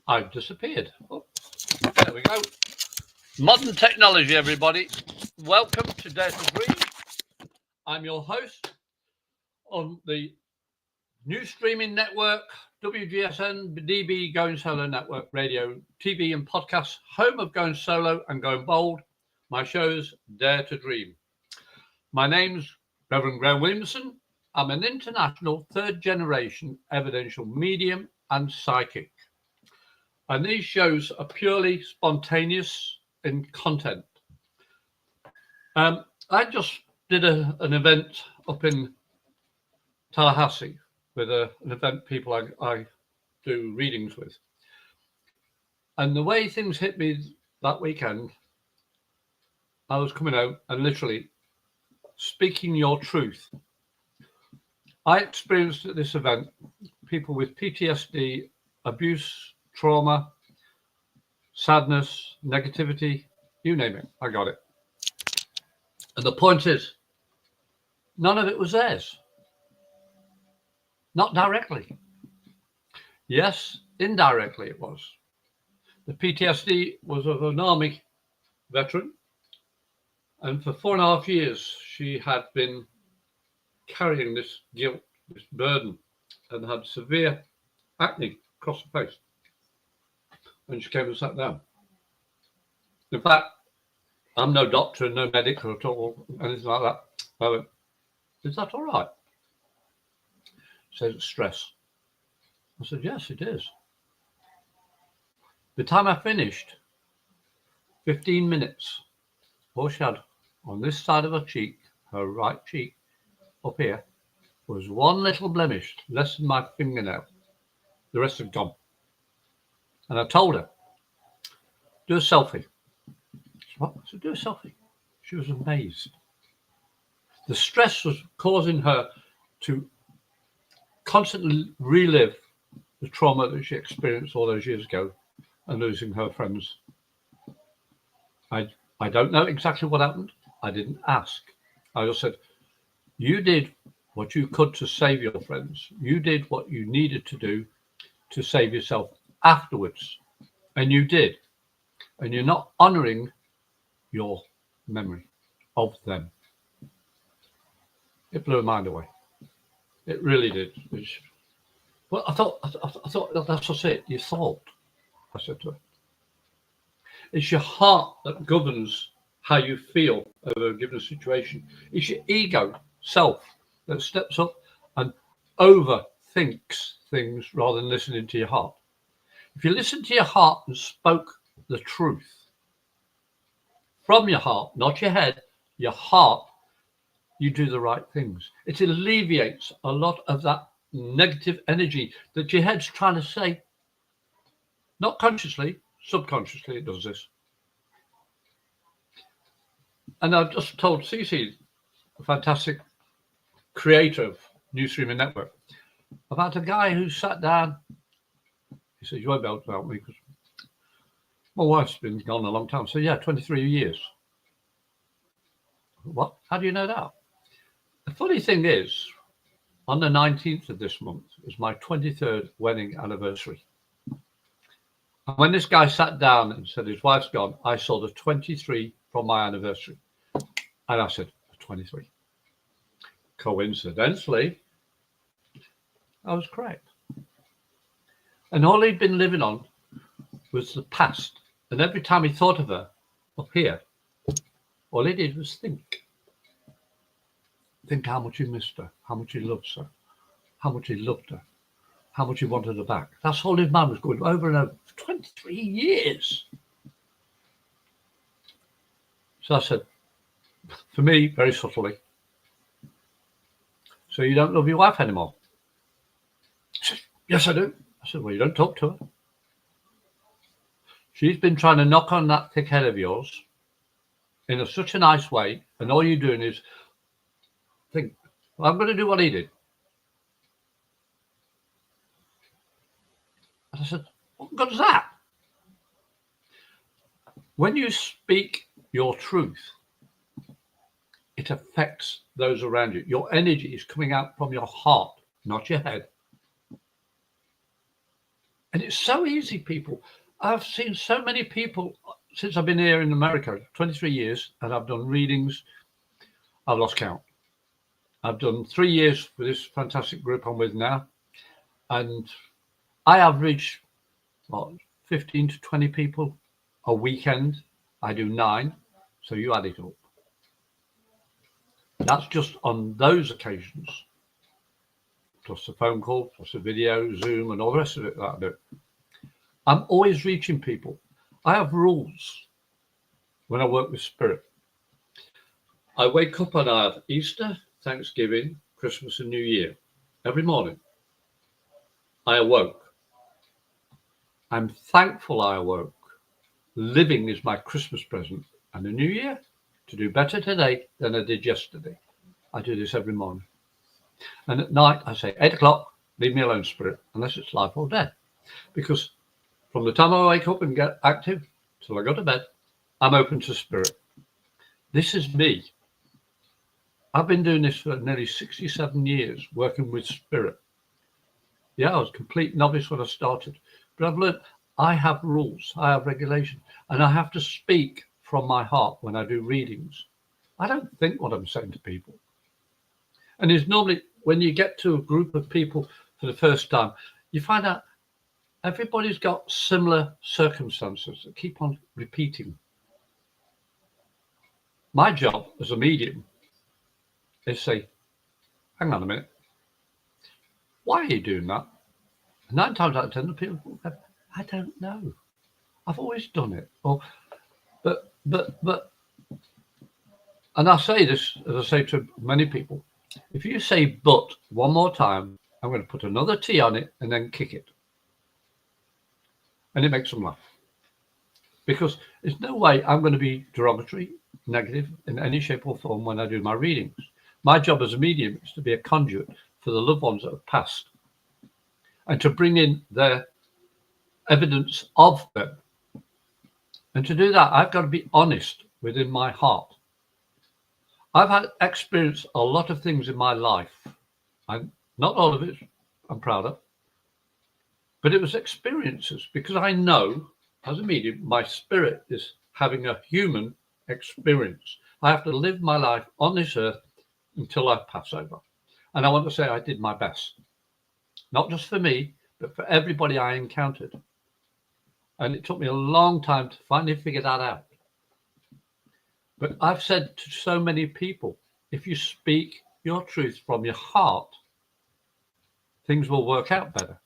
I've disappeared. Oh, there we go. Modern technology, everybody. Welcome to Dare to Dream. I'm your host on the new streaming network, WGSN-DB Going Solo Network, radio, TV and podcasts, home of Going Solo and Going Bold. My show's Dare to Dream. My name's Reverend Graham Williamson. I'm an international third-generation evidential medium and psychic. And these shows are purely spontaneous in content. I just did an event up in Tallahassee with an event people I do readings with. And the way things hit me that weekend, I was coming out and literally speaking your truth. I experienced at this event people with PTSD, abuse, trauma, sadness, negativity, you name it, I got it. And the point is, none of it was theirs. Not directly. Yes, indirectly it was. The PTSD was of an army veteran, and for 4.5 years she had been carrying this guilt, this burden, and had severe acne across the face. And she came and sat down. In fact, I'm no doctor and no medic at all, anything like that. I went, is that all right? She said, it's stress. I said, yes, it is. By the time I finished, 15 minutes, all she had on this side of her cheek, her right cheek, up here, was one little blemish, less than my fingernail. The rest had gone. And I told her, do a selfie. What? I said, do a selfie. She was amazed. The stress was causing her to constantly relive the trauma that she experienced all those years ago and losing her friends. I don't know exactly what happened. I didn't ask. I just said, you did what you could to save your friends. You did what you needed to do to save yourself afterwards. And you did. And you're not honoring your memory of them. It blew her mind away. It really did. Well, I thought that's just it. You thought, I said to her. It's your heart that governs how you feel over a given situation. It's your ego, self, that steps up and overthinks things rather than listening to your heart. If you listen to your heart and spoke the truth from your heart, not your head, your heart, you do the right things. It alleviates a lot of that negative energy that your head's trying to say. Not consciously, subconsciously it does this. And I've just told Cece, a fantastic creator of New Streaming Network, about a guy who sat down. He said, you won't be able to help me because my wife's been gone a long time. So yeah, 23 years. What? How do you know that? The funny thing is, on the 19th of this month is my 23rd wedding anniversary. And when this guy sat down and said his wife's gone, I saw the 23 from my anniversary. And I said, 23. Coincidentally, I was correct. And all he'd been living on was the past. And every time he thought of her up here, all he did was think. Think how much he missed her, how much he loves her, how much he loved her, how much he wanted her back. That's all his mind was going over and over for 23 years. So I said, for me, very subtly, so you don't love your wife anymore? He said, yes, I do. I said, well, you don't talk to her. She's been trying to knock on that thick head of yours in such a nice way, and all you're doing is think, well, I'm going to do what he did. And I said, what good is that? When you speak your truth, it affects those around you. Your energy is coming out from your heart, not your head. And it's so easy, people. I've seen so many people since I've been here in America, 23 years, and I've done readings. I've lost count. I've done 3 years with this fantastic group I'm with now. And I average, 15 to 20 people a weekend. I do 9. So you add it up. That's just on those occasions. Plus the phone call, plus the video, Zoom, and all the rest of it that I do. I'm always reaching people. I have rules when I work with spirit. I wake up and I have Easter, Thanksgiving, Christmas, and New Year. Every morning, I awoke. I'm thankful I awoke. Living is my Christmas present and the New Year to do better today than I did yesterday. I do this every morning. And at night, I say, 8 o'clock, leave me alone, spirit, unless it's life or death. Because from the time I wake up and get active till I go to bed, I'm open to spirit. This is me. I've been doing this for nearly 67 years, working with spirit. Yeah, I was a complete novice when I started, but I've learned I have rules, I have regulation, and I have to speak from my heart when I do readings. I don't think what I'm saying to people. And it's normally when you get to a group of people for the first time, you find out everybody's got similar circumstances that keep on repeating. My job as a medium is say, hang on a minute, why are you doing that? And 9 times out of 10, the people go, I don't know. I've always done it. Or, but, and I say this, as I say to many people, if you say but one more time, I'm going to put another T on it and then kick it. And it makes them laugh. Because there's no way I'm going to be derogatory, negative in any shape or form when I do my readings. My job as a medium is to be a conduit for the loved ones that have passed and to bring in their evidence of them. And to do that, I've got to be honest within my heart. I've had experienced a lot of things in my life, and not all of it I'm proud of, but it was experiences, because I know as a medium, my spirit is having a human experience. I have to live my life on this earth until I pass over. And I want to say I did my best, not just for me, but for everybody I encountered. And it took me a long time to finally figure that out. But I've said to so many people, if you speak your truth from your heart, things will work out better.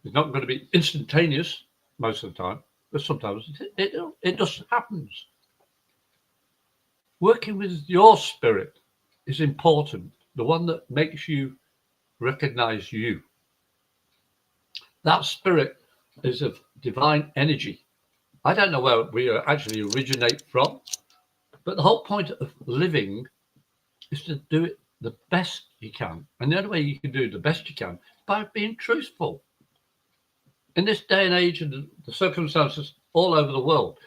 It's not going to be instantaneous most of the time, but sometimes it just happens. Working with your spirit is important, the one that makes you recognize you. That spirit is of divine energy. I don't know where we actually originate from, but the whole point of living is to do it the best you can. And the only way you can do the best you can is by being truthful. In this day and age and the circumstances all over the world,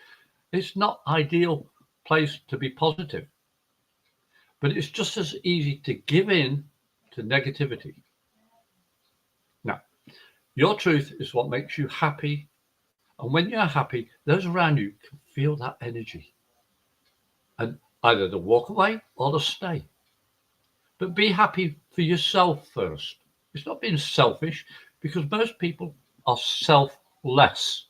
it's not ideal place to be positive. But it's just as easy to give in to negativity. Now, your truth is what makes you happy. And when you're happy, those around you can feel that energy. And either to walk away or to stay. But be happy for yourself first. It's not being selfish, because most people are selfless.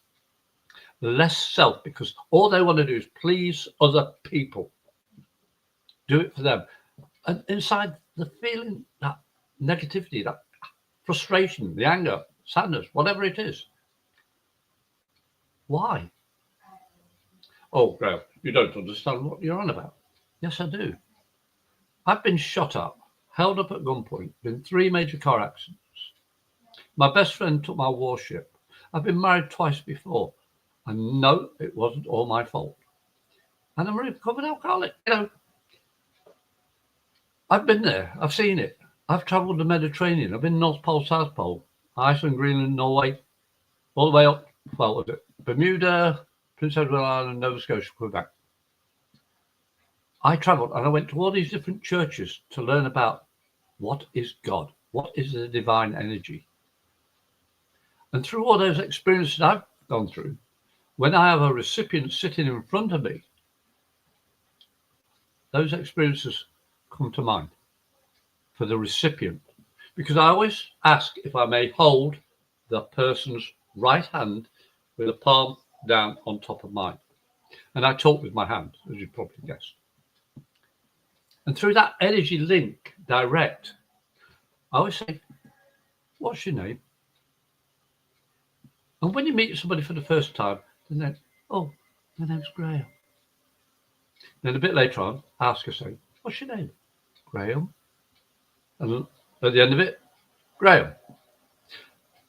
Less self, because all they want to do is please other people. Do it for them. And inside the feeling, that negativity, that frustration, the anger, sadness, whatever it is. Why? Oh, Graham, you don't understand what you're on about. Yes, I do. I've been shot up, held up at gunpoint, been 3 major car accidents. My best friend took my warship. I've been married twice before. And no, it wasn't all my fault. And I'm a recovered alcoholic. I've been there. I've seen it. I've travelled the Mediterranean. I've been North Pole, South Pole, Iceland, Greenland, Norway, all the way up, well, was it Bermuda, Prince Edward Island, Nova Scotia, Quebec. I travelled and I went to all these different churches to learn about what is God, what is the divine energy. And through all those experiences I've gone through, when I have a recipient sitting in front of me, those experiences come to mind for the recipient. Because I always ask if I may hold the person's right hand with the palm down on top of mine. And I talk with my hand, as you probably guessed. And through that energy link, direct, I always say, what's your name? And when you meet somebody for the first time, then oh, my name's Graham. Then a bit later on, I ask her, say, what's your name? Graham. And at the end of it, Graham.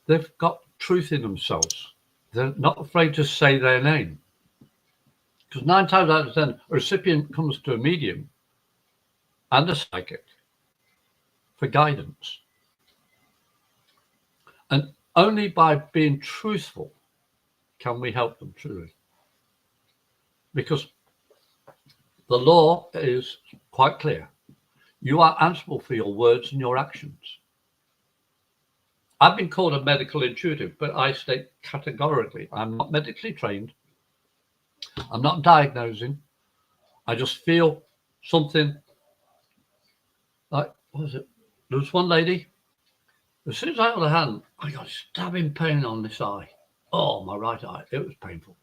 They've got truth in themselves. They're not afraid to say their name. Because 9 times out of 10, a recipient comes to a medium and a psychic for guidance. And only by being truthful can we help them truly. Because the law is quite clear. You are answerable for your words and your actions. I've been called a medical intuitive, but I state categorically, I'm not medically trained. I'm not diagnosing. I just feel something like, what was it? There was one lady, as soon as I held her hand, I got stabbing pain on this eye. Oh, my right eye. It was painful.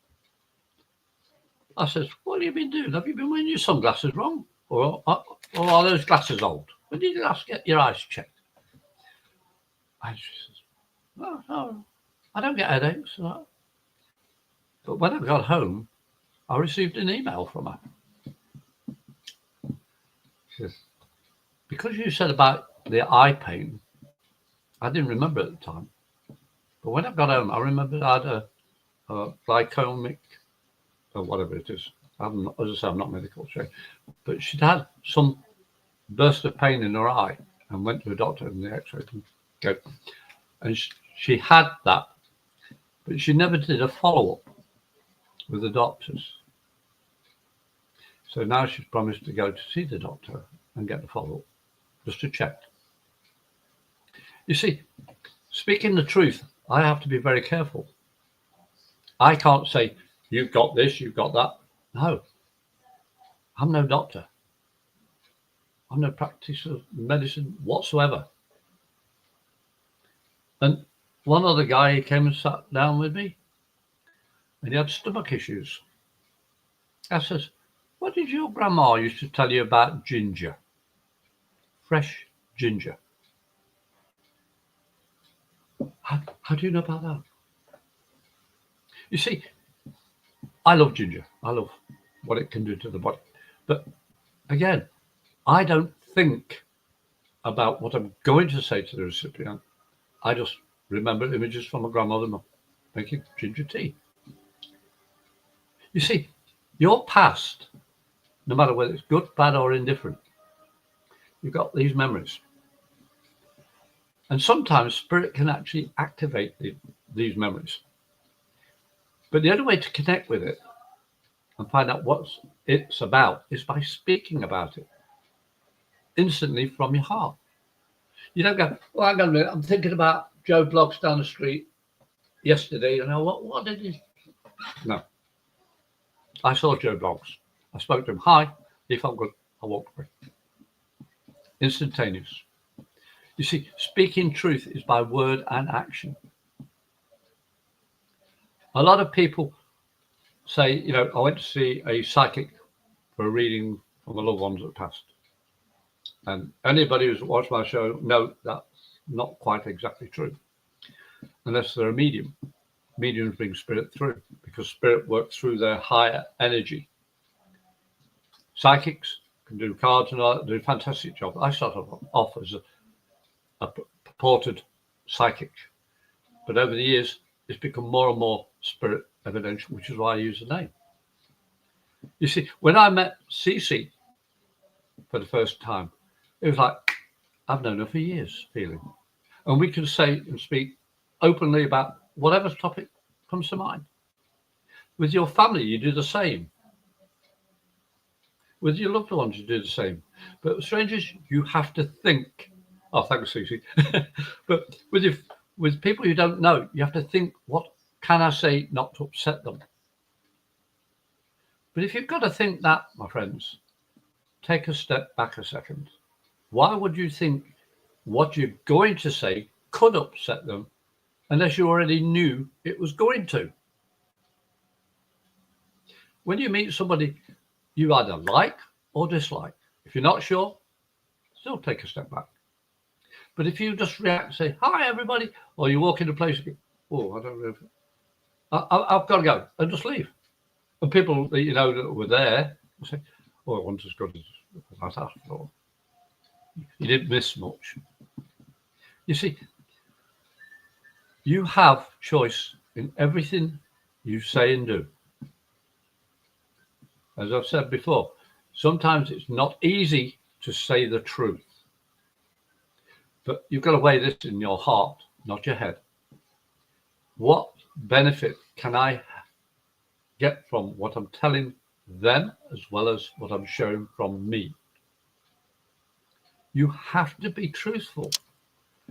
I says, what have you been doing? Have you been wearing your sunglasses wrong? Or are those glasses old? When did you last get your eyes checked? And she says, no, I don't get headaches. But when I got home, I received an email from her. She says, because you said about the eye pain, I didn't remember at the time. But when I got home, I remembered I had a glycomic, or whatever it is. As I say, I'm not medical trained. But she'd had some burst of pain in her eye and went to a doctor and the x-ray. And she had that, but she never did a follow-up with the doctors. So now she's promised to go to see the doctor and get the follow-up, just to check. You see, speaking the truth, I have to be very careful. I can't say, you've got this, you've got that. No, I'm no doctor. I'm no practitioner of medicine whatsoever. And one other guy, he came and sat down with me, and he had stomach issues. I says, what did your grandma used to tell you about ginger? Fresh ginger. How do you know about that? You see, I love ginger. I love what it can do to the body. But again, I don't think about what I'm going to say to the recipient. I just remember images from my grandmother making ginger tea. You see, your past, no matter whether it's good, bad, or indifferent, you've got these memories. And sometimes spirit can actually activate these memories. But the only way to connect with it and find out what it's about is by speaking about it instantly from your heart. You don't go, well, hang on a minute, I'm thinking about Joe Bloggs down the street yesterday. You know, what did he? No. I saw Joe Bloggs. I spoke to him. Hi. He felt good. I walked away. Instantaneous. You see, speaking truth is by word and action. A lot of people say, you know, I went to see a psychic for a reading from the loved ones that passed. And anybody who's watched my show knows that's not quite exactly true. Unless they're a medium. Mediums bring spirit through because spirit works through their higher energy. Psychics can do cards and all that, do a fantastic job. I started off as a purported psychic. But over the years, it's become more and more spirit evidential, which is why I use the name. You see, when I met Cece for the first time, it was like, I've known her for years, feeling. And we can say and speak openly about whatever topic comes to mind. With your family, you do the same. With your loved ones, you do the same. But strangers, you have to think. Oh, thanks, Cece. But with with people you don't know, you have to think, what can I say not to upset them? But if you've got to think that, my friends, take a step back a second. Why would you think what you're going to say could upset them unless you already knew it was going to? When you meet somebody you either like or dislike, if you're not sure, still take a step back. But if you just react and say, hi, everybody, or you walk into a place and go, oh, I don't know, I've got to go, and just leave. And people that you know that were there will say, oh, it wasn't as good as I thought. You didn't miss much. You see, you have choice in everything you say and do. As I've said before, sometimes it's not easy to say the truth. But you've got to weigh this in your heart, not your head. What benefit can I get from what I'm telling them as well as what I'm showing from me? You have to be truthful.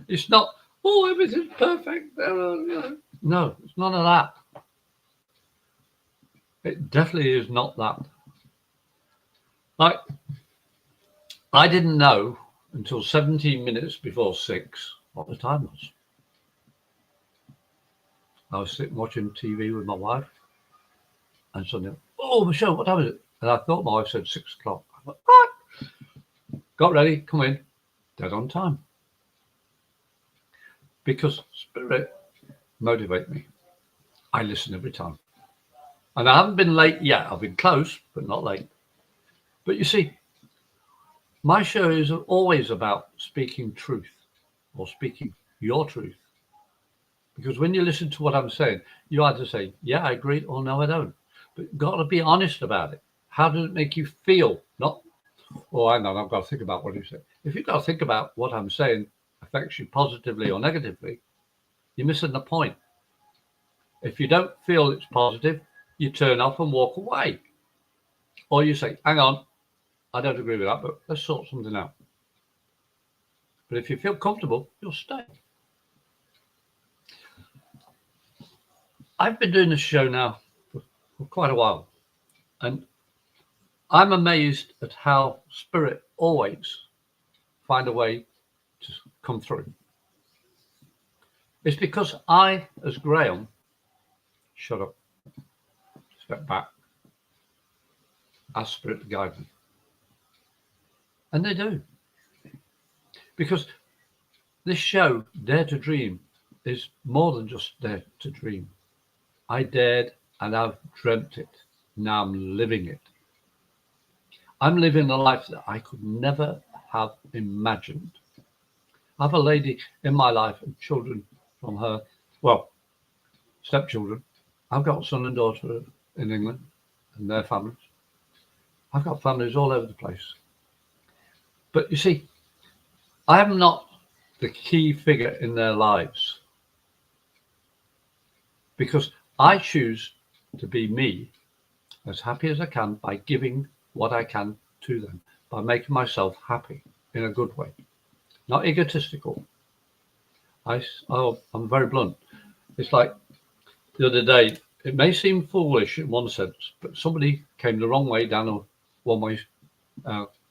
It's not, oh, everything's perfect. No, it's none of that. It definitely is not that. Like, I didn't know until 17 minutes before 6 what the time was. I was sitting watching TV with my wife, and suddenly, oh, Michelle, what time is it? And I thought my wife said 6 o'clock. I thought, what? Got ready, come in, dead on time. Because spirit motivate me. I listen every time. And I haven't been late yet. I've been close, but not late. But you see, my show is always about speaking truth, or speaking your truth. Because when you listen to what I'm saying, you either say, yeah, I agree, or no, I don't. But you've got to be honest about it. How does it make you feel? Not, oh, hang on, I've got to think about what you say. If you've got to think about what I'm saying affects you positively or negatively, you're missing the point. If you don't feel it's positive, you turn off and walk away. Or you say, hang on, I don't agree with that, but let's sort something out. But if you feel comfortable, you'll stay. I've been doing this show now for quite a while, and I'm amazed at how spirit always find a way to come through. It's because I, as Graham, shut up, step back, ask spirit to guide me. And they do. Because this show, Dare to Dream, is more than just Dare to Dream. I dared and I've dreamt it. Now I'm living it. I'm living a life that I could never have imagined. I have a lady in my life and children from her, well, stepchildren. I've got a son and daughter in England and their families. I've got families all over the place. But you see, I am not the key figure in their lives, because I choose to be me, as happy as I can, by giving what I can to them, by making myself happy in a good way, not egotistical. I'm very blunt. It's like the other day, it may seem foolish in one sense, but somebody came the wrong way down a one-way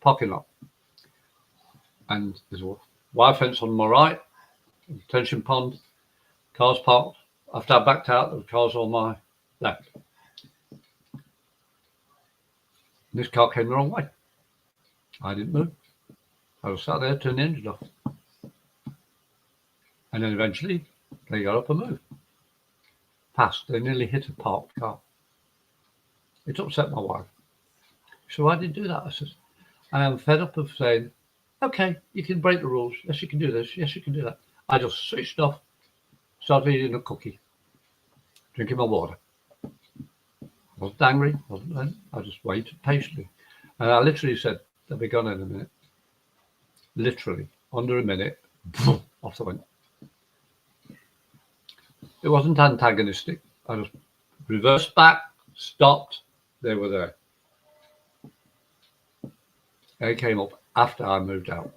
parking lot. And there's a wire fence on my right, a detention pond, cars parked. After I backed out, there were cars on my left. And this car came the wrong way. I didn't move. I was sat there, turned the engine off. And then eventually, they got up and moved. Past, they nearly hit a parked car. It upset my wife. So why did you do that? I said, I am fed up of saying, okay, you can break the rules. Yes, you can do this. Yes, you can do that. I just switched off, started eating a cookie, drinking my water. I wasn't angry, I just waited patiently. And I literally said, they'll be gone in a minute. Literally, under a minute, boom, off they went. It wasn't antagonistic. I just reversed back, stopped, they were there. They came up after I moved out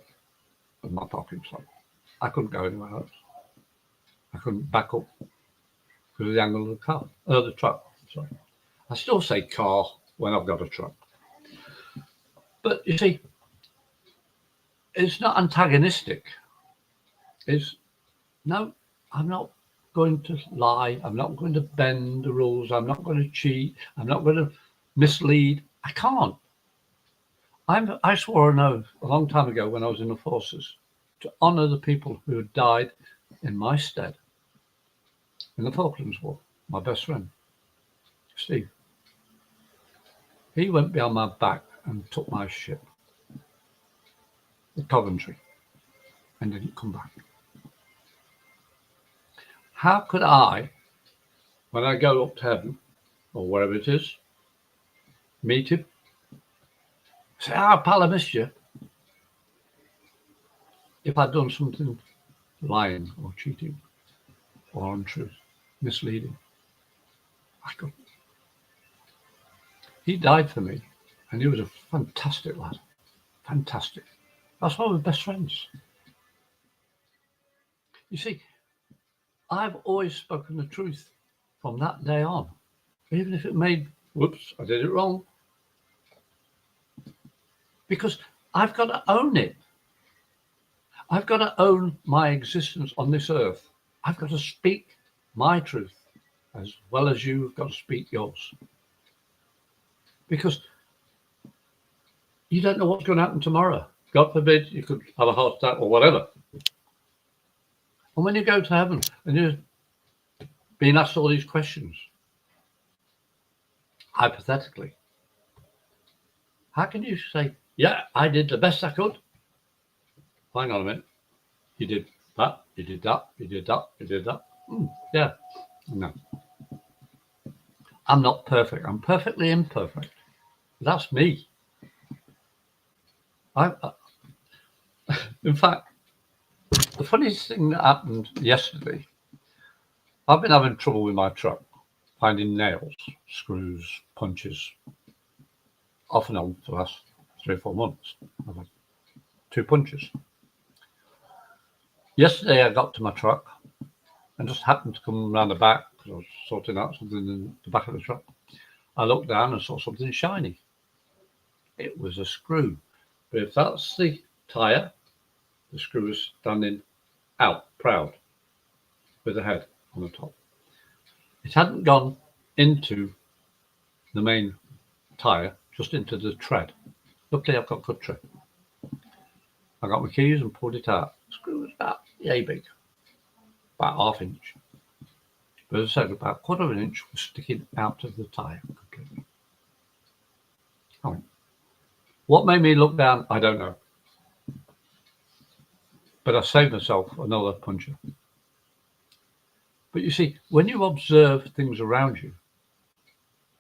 of my parking spot. I couldn't go anywhere else. I couldn't back up because of the angle of the truck. Sorry. I still say car when I've got a truck. But you see, it's not antagonistic. It's, no, I'm not going to lie. I'm not going to bend the rules. I'm not going to cheat. I'm not going to mislead. I can't. I swore an oath a long time ago when I was in the forces to honour the people who had died in my stead in the Falklands War. My best friend, Steve. He went behind my back and took my ship, the Coventry, and didn't come back. How could I, when I go up to heaven, or wherever it is, meet him, say, pal, I missed you, if I'd done something lying or cheating or untruth, misleading? I couldn't. He died for me, and he was a fantastic lad. Fantastic. That's why we're best friends. You see, I've always spoken the truth from that day on, even if it made, whoops, I did it wrong. Because I've got to own it. I've got to own my existence on this earth. I've got to speak my truth as well as you've got to speak yours. Because you don't know what's going to happen tomorrow. God forbid you could have a heart attack or whatever. And when you go to heaven and you're being asked all these questions, hypothetically, how can you say, yeah, I did the best I could? Hang on a minute. You did that, you did that, you did that, you did that. Yeah, no. I'm not perfect. I'm perfectly imperfect. That's me. In fact, the funniest thing that happened yesterday, I've been having trouble with my truck, finding nails, screws, punches, off and on for the last 3 or 4 months. I've had 2 punches. Yesterday I got to my truck and just happened to come around the back because I was sorting out something in the back of the truck. I looked down and saw something shiny. It was a screw. But if that's the tyre, the screw is standing out proud with the head on the top. It hadn't gone into the main tyre, just into the tread. Luckily I've got good tread. I got my keys and pulled it out. The screw was about yay big, about 1/2 inch. But as I said, about 1/4 inch was sticking out of the tyre completely. What made me look down, I don't know. But I saved myself another puncture. But you see, when you observe things around you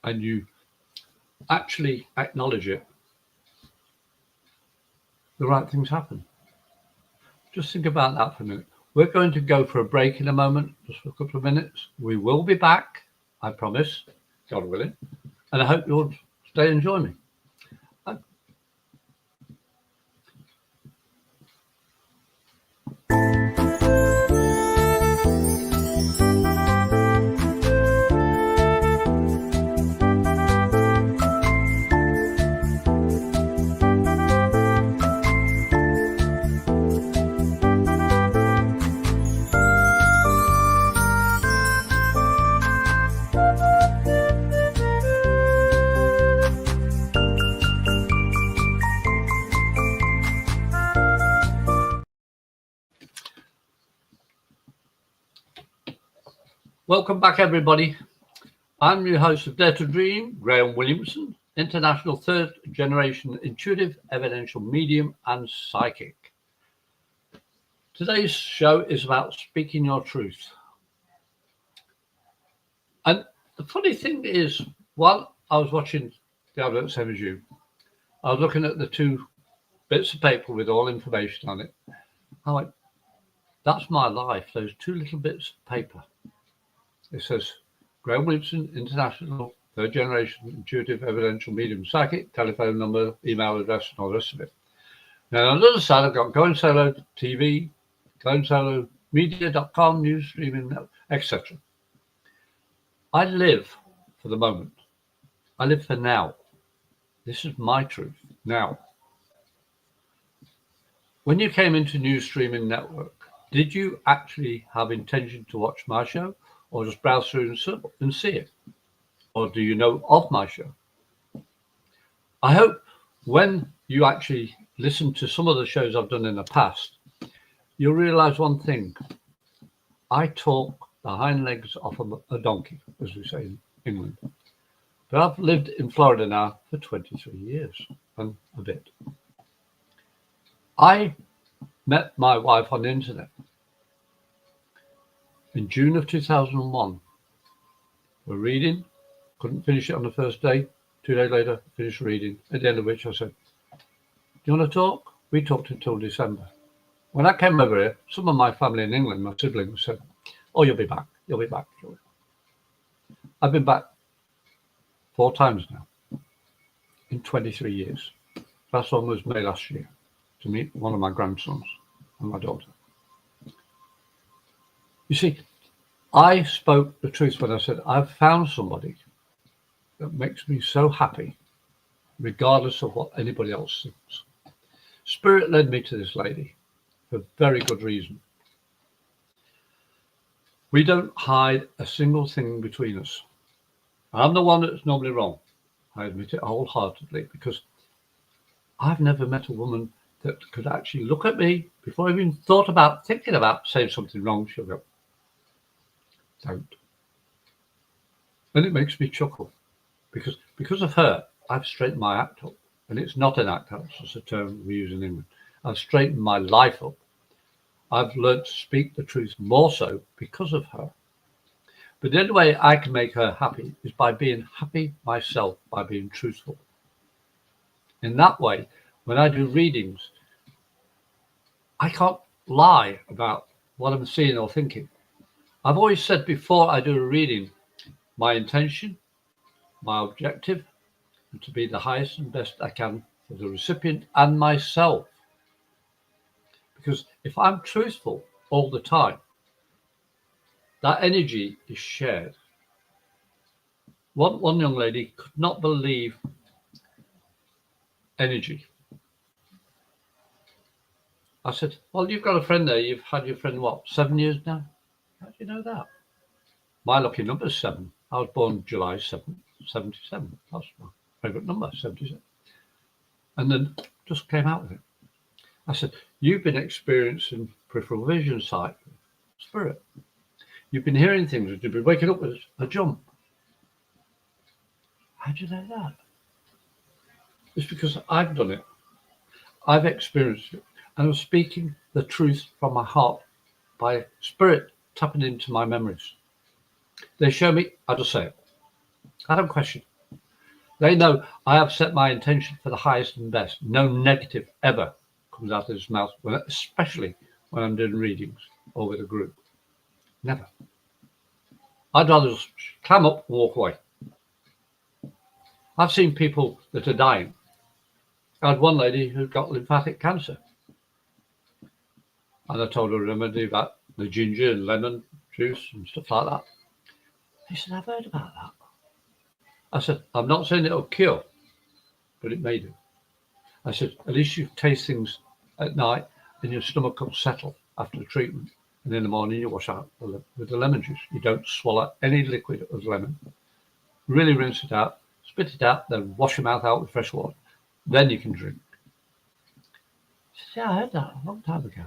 and you actually acknowledge it, the right things happen. Just think about that for a minute. We're going to go for a break in a moment, just for a couple of minutes. We will be back, I promise, God willing. And I hope you'll stay and join me. Welcome back, everybody. I'm your host of Dare to Dream, Graham Williamson, international 3rd generation intuitive, evidential medium and psychic. Today's show is about speaking your truth. And the funny thing is, while I was watching the advert, same as you, I was looking at the 2 bits of paper with all information on it. I went, that's my life, those 2 little bits of paper. It says, Graham Williamson, international, 3rd generation, intuitive, evidential, medium, psychic, telephone number, email address, and all the rest of it. Now, on the other side, I've got Going Solo TV, Going Solo media.com, news streaming, etc. I live for the moment. I live for now. This is my truth now. When you came into News Streaming Network, did you actually have intention to watch my show, or just browse through and see it? Or do you know of my show? I hope when you actually listen to some of the shows I've done in the past, you'll realize one thing. I talk the hind legs off a donkey, as we say in England. But I've lived in Florida now for 23 years and a bit. I met my wife on the internet in June of 2001. We're reading, couldn't finish it on the first day. 2 days later, finished reading, at the end of which I said, do you want to talk? We talked until December. When I came over here, some of my family in England, my siblings, said, oh, you'll be back. You'll be back. I've been back 4 times now in 23 years. Last one was May last year to meet one of my grandsons and my daughter. You see, I spoke the truth when I said I've found somebody that makes me so happy, regardless of what anybody else thinks. Spirit led me to this lady for very good reason. We don't hide a single thing between us. I'm the one that's normally wrong. I admit it wholeheartedly, because I've never met a woman that could actually look at me before I even thinking about saying something wrong. She'll go, don't. And it makes me chuckle, because of her, I've straightened my act up. And it's not an act up, it's just a term we use in England. I've straightened my life up. I've learned to speak the truth more so because of her. But the only way I can make her happy is by being happy myself, by being truthful. In that way, when I do readings, I can't lie about what I'm seeing or thinking. I've always said before I do a reading, my intention, my objective, and to be the highest and best I can for the recipient and myself. Because if I'm truthful all the time, that energy is shared. One young lady could not believe energy. I said, well, you've got a friend there. You've had your friend, what, 7 years now? How do you know that? My lucky number is 7. I was born July 7th, 77. That's my favourite number, 77. And then just came out with it. I said, you've been experiencing peripheral vision sight, spirit. You've been hearing things, you've been waking up with a jump. How do you know that? It's because I've done it. I've experienced it. And I'm speaking the truth from my heart by spirit tapping into my memories. They show me, I just say it. I don't question it. They know I have set my intention for the highest and best. No negative ever comes out of his mouth, especially when I'm doing readings or with a group. Never. I'd rather just climb up and walk away. I've seen people that are dying. I had one lady who got lymphatic cancer. And I told her a remedy about the ginger and lemon juice and stuff like that. He said, I've heard about that. I said, I'm not saying it'll cure, but it may do. I said, at least you taste things at night and your stomach will settle after the treatment. And in the morning, you wash out with the lemon juice. You don't swallow any liquid of lemon. Really rinse it out, spit it out, then wash your mouth out with fresh water. Then you can drink. She said, yeah, I heard that a long time ago.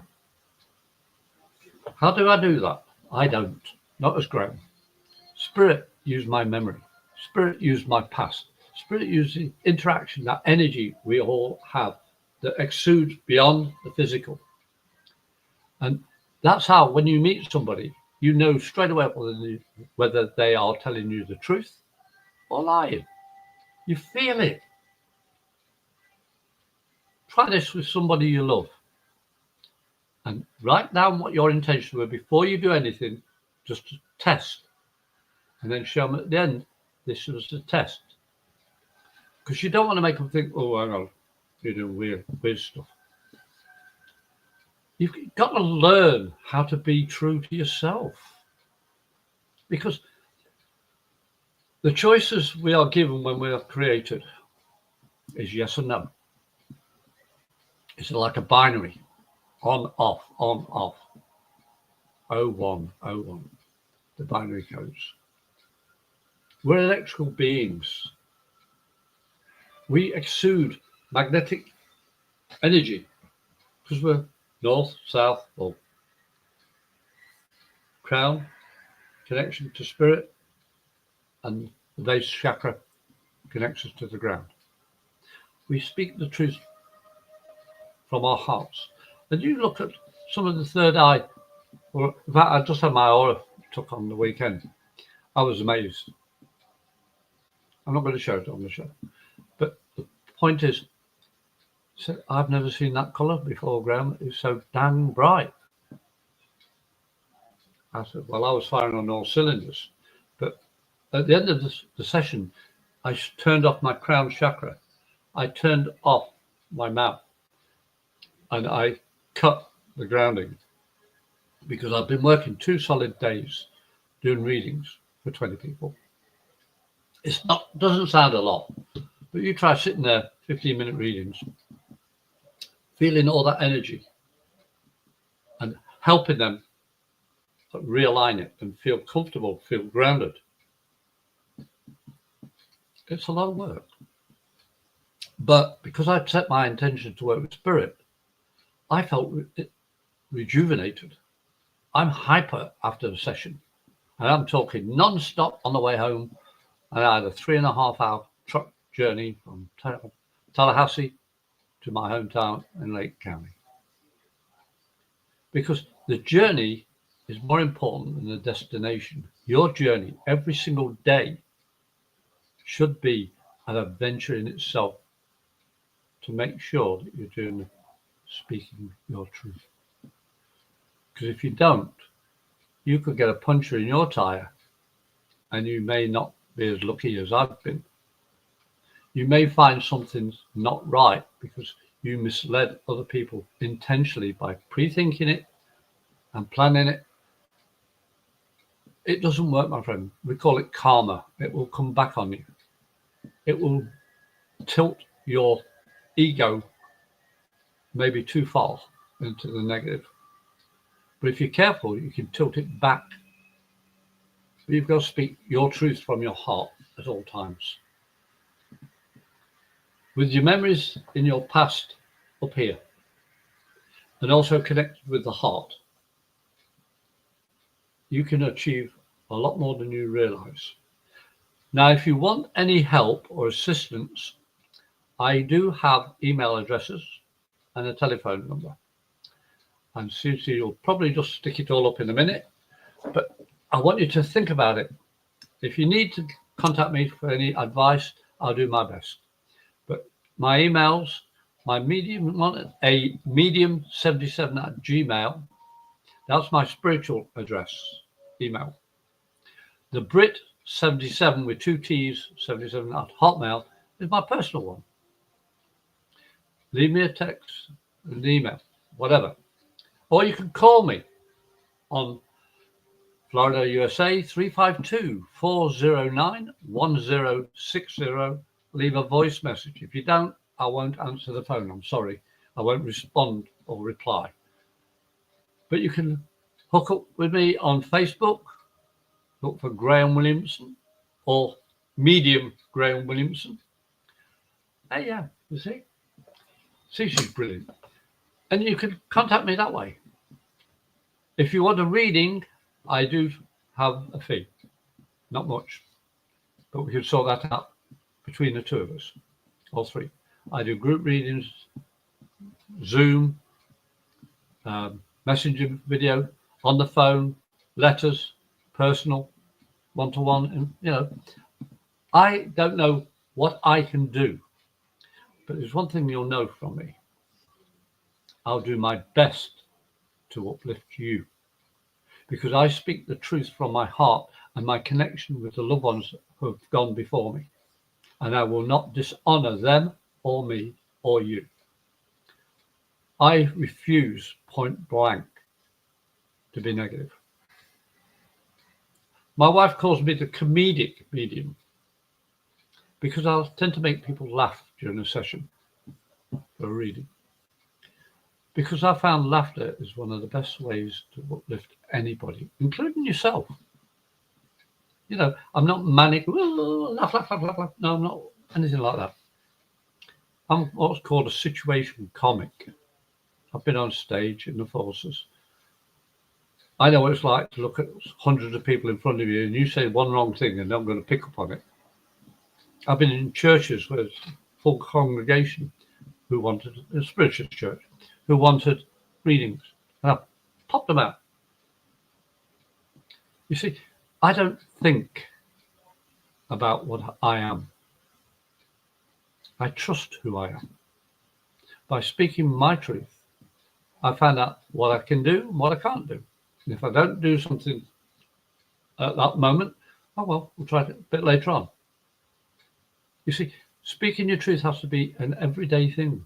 How do I do that? I don't. Not as Graham. Spirit used my memory. Spirit used my past. Spirit used the interaction, that energy we all have that exudes beyond the physical. And that's how, when you meet somebody, you know straight away whether they are telling you the truth or lying. You feel it. Try this with somebody you love. And write down what your intention were before you do anything, just to test. And then show them at the end, this was a test. Because you don't want to make them think, oh, hang on, you're doing weird stuff. You've got to learn how to be true to yourself, because the choices we are given when we are created is yes and no. It's like a binary, on, off, 01, 01, the binary codes. We're electrical beings. We exude magnetic energy because we're north, south, or crown, connection to spirit, and the base chakra connects us to the ground. We speak the truth from our hearts. And you look at some of the third eye, or in fact, I just had my aura took on the weekend. I was amazed. I'm not going to show it on the show. But the point is, I've never seen that colour before, Graham. It's so dang bright. I said, well, I was firing on all cylinders. But at the end of the session, I turned off my crown chakra. I turned off my mouth. And I cut the grounding because I've been working 2 solid days doing readings for 20 people. Doesn't sound a lot, but you try sitting there, 15-minute readings, feeling all that energy and helping them realign it and feel comfortable, feel grounded. It's a lot of work. But because I've set my intention to work with spirit, I felt rejuvenated. I'm hyper after the session, and I'm talking non-stop on the way home. And I had a 3.5-hour truck journey from Tallahassee to my hometown in Lake County. Because the journey is more important than the destination. Your journey every single day should be an adventure in itself to make sure that you're speaking your truth. Because if you don't, you could get a puncture in your tire and you may not be as lucky as I've been. You may find something's not right because you misled other people intentionally by pre-thinking it and planning it. It doesn't work, my friend. We call it karma. It will come back on you. It will tilt your ego maybe too far into the negative. But if you're careful, you can tilt it back. But you've got to speak your truth from your heart at all times. With your memories in your past up here, and also connected with the heart, you can achieve a lot more than you realize. Now, if you want any help or assistance, I do have email addresses and a telephone number. And Susie will probably just stick it all up in a minute, but I want you to think about it. If you need to contact me for any advice, I'll do my best. But my emails, my medium one, a medium77@gmail. That's my spiritual address email. The Britt 77 with 2 T's, 77@hotmail is my personal one. Leave me a text, an email, whatever. Or you can call me on Florida, USA, 352-409-1060. Leave a voice message. If you don't, I won't answer the phone. I'm sorry. I won't respond or reply. But you can hook up with me on Facebook. Look for Graham Williamson or Medium Graham Williamson. Hey, yeah, you see? See, she's brilliant. And you can contact me that way. If you want a reading, I do have a fee. Not much, but we can sort that out between the two of us, all three. I do group readings, Zoom, messenger video, on the phone, letters, personal, one-to-one. And, you know, I don't know what I can do, but there's one thing you'll know from me. I'll do my best to uplift you, because I speak the truth from my heart and my connection with the loved ones who have gone before me. And I will not dishonor them or me or you. I refuse point blank to be negative. My wife calls me the comedic medium because I tend to make people laugh during a session for a reading. Because I found laughter is one of the best ways to uplift anybody, including yourself. You know, I'm not manic, laugh, laugh, laugh, laugh, laugh. No, I'm not anything like that. I'm what's called a situation comic. I've been on stage in the forces. I know what it's like to look at hundreds of people in front of you and you say one wrong thing and I'm going to pick up on it. I've been in churches where it's full congregation who wanted a spiritual church, who wanted readings, and I popped them out. You see, I don't think about what I am. I trust who I am. By speaking my truth, I find out what I can do and what I can't do. And if I don't do something at that moment, oh well, we'll try it a bit later on. You see, speaking your truth has to be an everyday thing.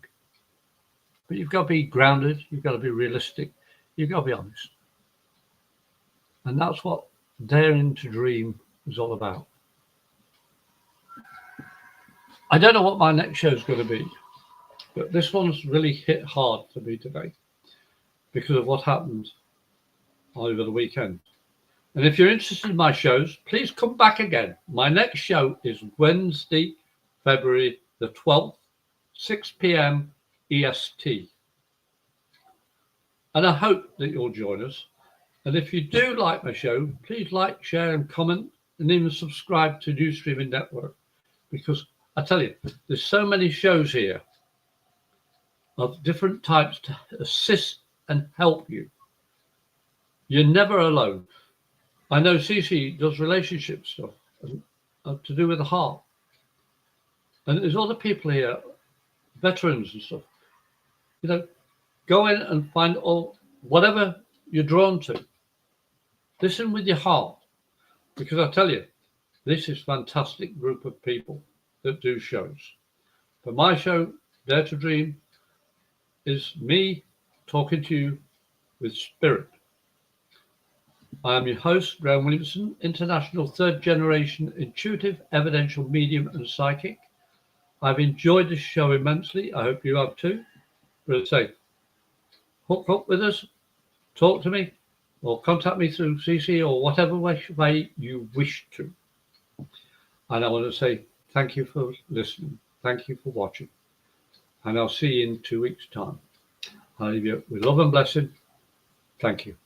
But you've got to be grounded, you've got to be realistic, you've got to be honest. And that's what daring to dream is all about. I don't know what my next show is going to be, but this one's really hit hard for me today because of what happened over the weekend. And if you're interested in my shows, please come back again. My next show is Wednesday, February the 12th, 6 p.m. EST. And I hope that you'll join us. And if you do like my show, please like, share and comment and even subscribe to New Streaming Network. Because I tell you, there's so many shows here of different types to assist and help you. You're never alone. I know Cece does relationship stuff and to do with the heart. And there's other people here, veterans and stuff. You know, go in and find whatever you're drawn to. Listen with your heart. Because I tell you, this is a fantastic group of people that do shows. But my show, Dare to Dream, is me talking to you with spirit. I am your host, Graham Williamson, international third-generation intuitive, evidential medium and psychic. I've enjoyed this show immensely. I hope you have too. But I say, hook up with us, talk to me, or contact me through CC or whatever way you wish to. And I want to say thank you for listening. Thank you for watching. And I'll see you in 2 weeks' time. I leave you with love and blessing. Thank you.